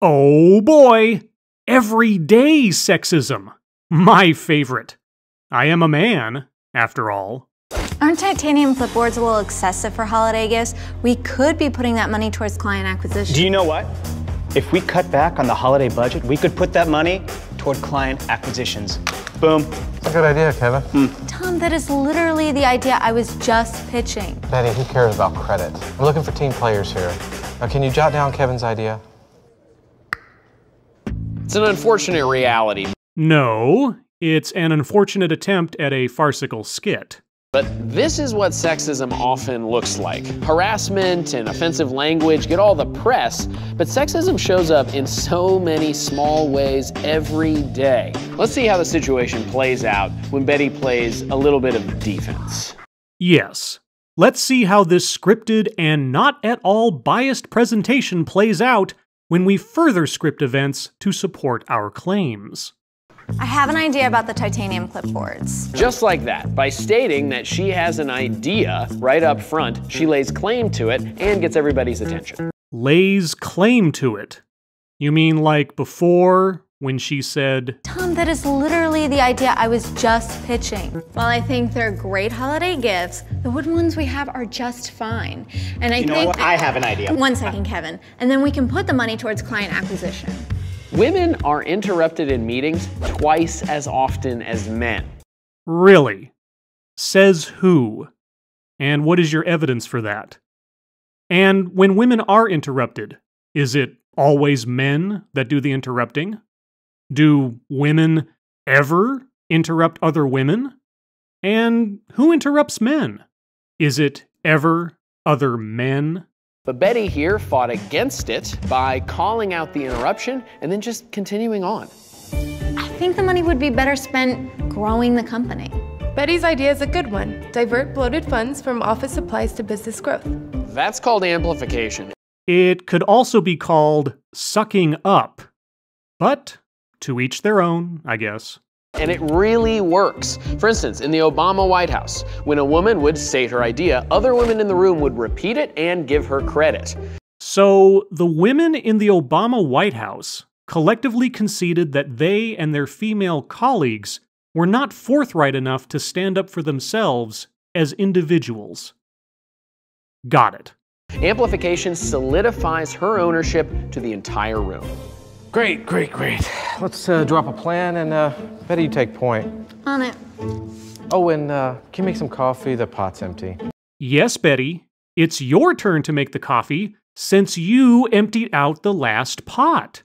Oh boy! Everyday sexism. My favorite. I am a man, after all. Aren't titanium clipboards a little excessive for holiday gifts? We could be putting that money towards client acquisition. Do you know what? If we cut back on the holiday budget, we could put that money toward client acquisitions. Boom. That's a good idea, Kevin. Tom, that is literally the idea I was just pitching. Betty, who cares about credit? We're looking for team players here. Now, can you jot down Kevin's idea? It's an unfortunate reality. No, it's an unfortunate attempt at a farcical skit. But this is what sexism often looks like. Harassment and offensive language get all the press, but sexism shows up in so many small ways every day. Let's see how the situation plays out when Betty plays a little bit of defense. Yes. Let's see how this scripted and not at all biased presentation plays out when we further script events to support our claims. I have an idea about the titanium clipboards. Just like that, by stating that she has an idea right up front, she lays claim to it and gets everybody's attention. Lays claim to it? You mean like before, when she said, Tom, that is literally the idea I was just pitching. While I think they're great holiday gifts, the wooden ones we have are just fine. And I think I have an idea. One second, Kevin. And then we can put the money towards client acquisition. Women are interrupted in meetings twice as often as men. Really? Says who? And what is your evidence for that? And when women are interrupted, is it always men that do the interrupting? Do women ever interrupt other women? And who interrupts men? Is it ever other men? But Betty here fought against it by calling out the interruption and then just continuing on. I think the money would be better spent growing the company. Betty's idea is a good one. Divert bloated funds from office supplies to business growth. That's called amplification. It could also be called sucking up. But to each their own, I guess. And it really works. For instance, in the Obama White House, when a woman would state her idea, other women in the room would repeat it and give her credit. So the women in the Obama White House collectively conceded that they and their female colleagues were not forthright enough to stand up for themselves as individuals. Got it. Amplification solidifies her ownership to the entire room. Great. Let's drop a plan and Betty, you take point. On it. Oh, and can you make some coffee? The pot's empty. Yes, Betty. It's your turn to make the coffee since you emptied out the last pot.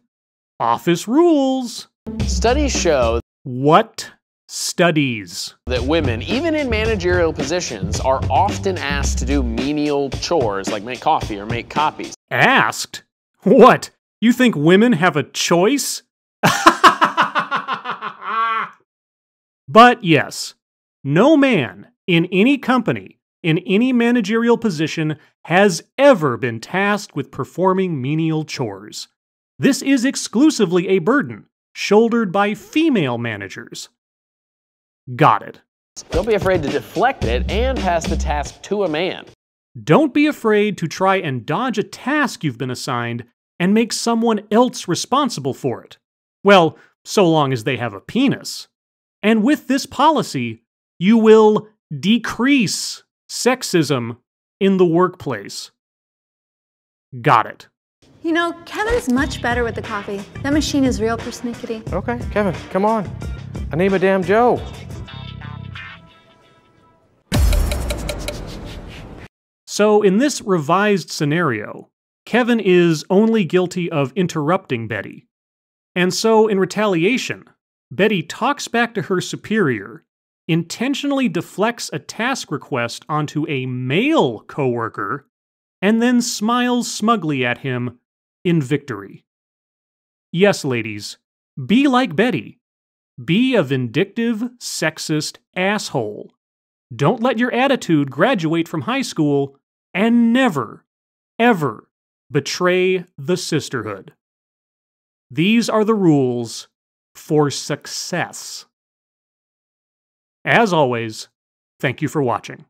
Office rules. Studies show What studies? that women, even in managerial positions, are often asked to do menial chores like make coffee or make copies. Asked? What? You think women have a choice? But yes, no man in any company, in any managerial position, has ever been tasked with performing menial chores. This is exclusively a burden shouldered by female managers. Got it. Don't be afraid to deflect it and pass the task to a man. Don't be afraid to try and dodge a task you've been assigned and make someone else responsible for it. Well, so long as they have a penis. And with this policy, you will decrease sexism in the workplace. Got it. You know, Kevin's much better with the coffee. That machine is real persnickety. Okay, Kevin, come on. I need Madame Joe. So in this revised scenario, Kevin is only guilty of interrupting Betty. And so in retaliation, Betty talks back to her superior, intentionally deflects a task request onto a male coworker, and then smiles smugly at him in victory. Yes, ladies, be like Betty. Be a vindictive, sexist asshole. Don't let your attitude graduate from high school, and never, ever betray the sisterhood. These are the rules for success. As always, thank you for watching.